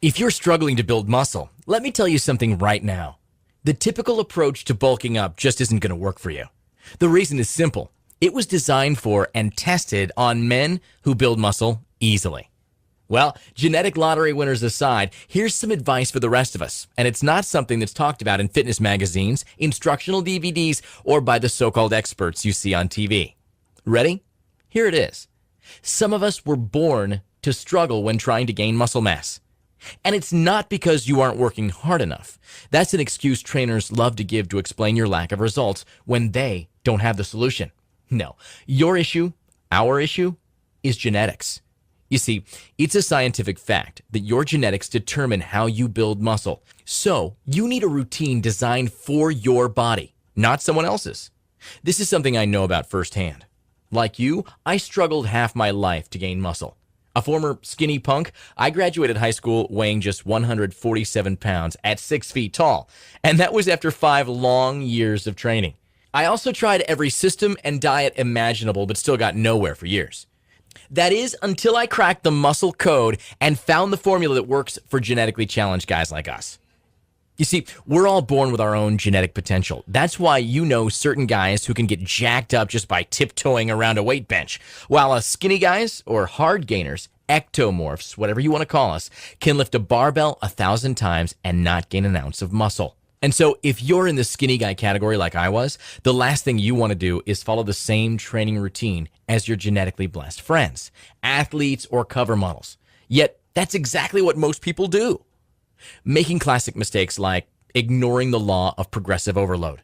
If you're struggling to build muscle, let me tell you something right now. The typical approach to bulking up just isn't going to work for you. The reason is simple. It was designed for and tested on men who build muscle easily. Well, genetic lottery winners aside, here's some advice for the rest of us. And it's not something that's talked about in fitness magazines, instructional DVDs, or by the so-called experts you see on TV. Ready? Here it is. Some of us were born to struggle when trying to gain muscle mass. And it's not because you aren't working hard enough. That's an excuse trainers love to give to explain your lack of results when they don't have the solution. No, your issue, our issue, is genetics. You see, it's a scientific fact that your genetics determine how you build muscle. So you need a routine designed for your body, not someone else's. This is something I know about firsthand. Like you, I struggled half my life to gain muscle. A former skinny punk, I graduated high school weighing just 147 pounds at 6 feet tall, and that was after 5 long years of training. I also tried every system and diet imaginable, but still got nowhere for years. That is, until I cracked the muscle code and found the formula that works for genetically challenged guys like us. You see, we're all born with our own genetic potential. That's why you know certain guys who can get jacked up just by tiptoeing around a weight bench, while us skinny guys, or hard gainers, ectomorphs, whatever you want to call us, can lift a barbell 1,000 times and not gain an ounce of muscle. And so if you're in the skinny guy category like I was, the last thing you want to do is follow the same training routine as your genetically blessed friends, athletes, or cover models. Yet that's exactly what most people do. Making classic mistakes like ignoring the law of progressive overload,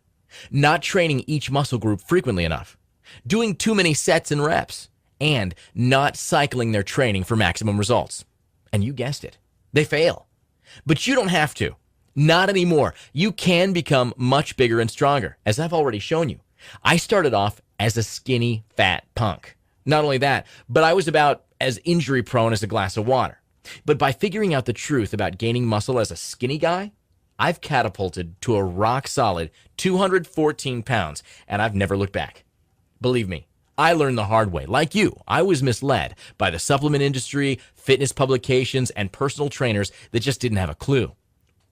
not training each muscle group frequently enough, doing too many sets and reps, and not cycling their training for maximum results. And you guessed it, they fail. But you don't have to. Not anymore. You can become much bigger and stronger, as I've already shown you. I started off as a skinny, fat punk. Not only that, but I was about as injury prone as a glass of water. But by figuring out the truth about gaining muscle as a skinny guy, I've catapulted to a rock-solid 214 pounds, and I've never looked back. Believe me, I learned the hard way. Like you, I was misled by the supplement industry, fitness publications, and personal trainers that just didn't have a clue.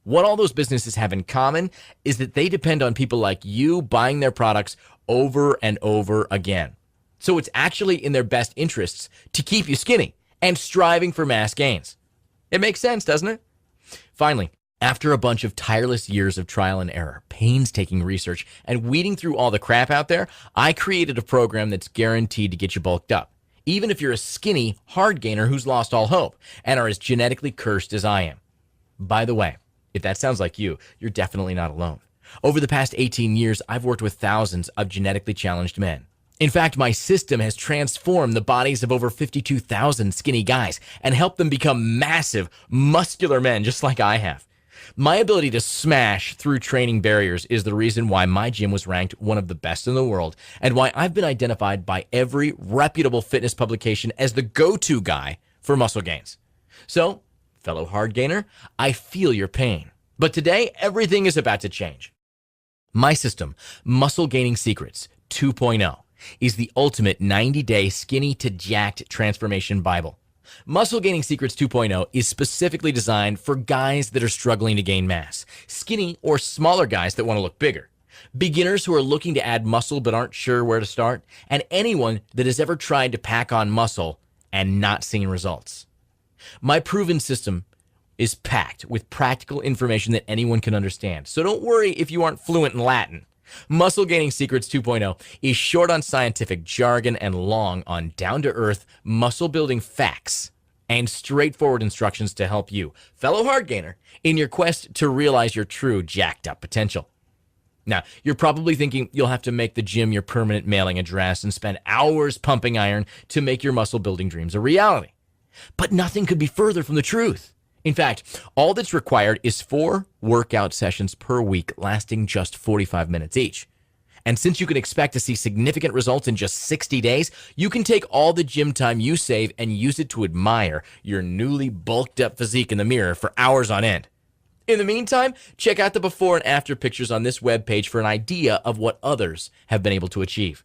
What all those businesses have in common is that they depend on people like you buying their products over and over again. So it's actually in their best interests to keep you skinny and striving for mass gains. It makes sense, doesn't it? Finally, after a bunch of tireless years of trial and error, painstaking research, and weeding through all the crap out there, I created a program that's guaranteed to get you bulked up, even if you're a skinny, hard gainer who's lost all hope and are as genetically cursed as I am. By the way, if that sounds like you, you're definitely not alone. Over the past 18 years, I've worked with thousands of genetically challenged men. In fact, my system has transformed the bodies of over 52,000 skinny guys and helped them become massive, muscular men just like I have. My ability to smash through training barriers is the reason why my gym was ranked one of the best in the world and why I've been identified by every reputable fitness publication as the go-to guy for muscle gains. So, fellow hard gainer, I feel your pain. But today, everything is about to change. My system, Muscle Gaining Secrets 2.0, is the ultimate 90-day skinny to jacked transformation Bible. Muscle Gaining Secrets 2.0 is specifically designed for guys that are struggling to gain mass, skinny or smaller guys that want to look bigger, beginners who are looking to add muscle but aren't sure where to start, and anyone that has ever tried to pack on muscle and not seen results. My proven system is packed with practical information that anyone can understand, so don't worry if you aren't fluent in Latin. Muscle Gaining Secrets 2.0 is short on scientific jargon and long on down-to-earth muscle-building facts and straightforward instructions to help you, fellow hard gainer, in your quest to realize your true jacked-up potential. Now, you're probably thinking you'll have to make the gym your permanent mailing address and spend hours pumping iron to make your muscle-building dreams a reality. But nothing could be further from the truth. In fact, all that's required is 4 workout sessions per week lasting just 45 minutes each. And since you can expect to see significant results in just 60 days, you can take all the gym time you save and use it to admire your newly bulked up physique in the mirror for hours on end. In the meantime, check out the before and after pictures on this webpage for an idea of what others have been able to achieve.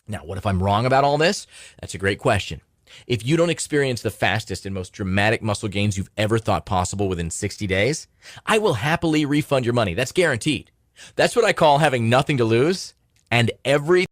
Now, what if I'm wrong about all this? That's a great question. If you don't experience the fastest and most dramatic muscle gains you've ever thought possible within 60 days, I will happily refund your money. That's guaranteed. That's what I call having nothing to lose and everything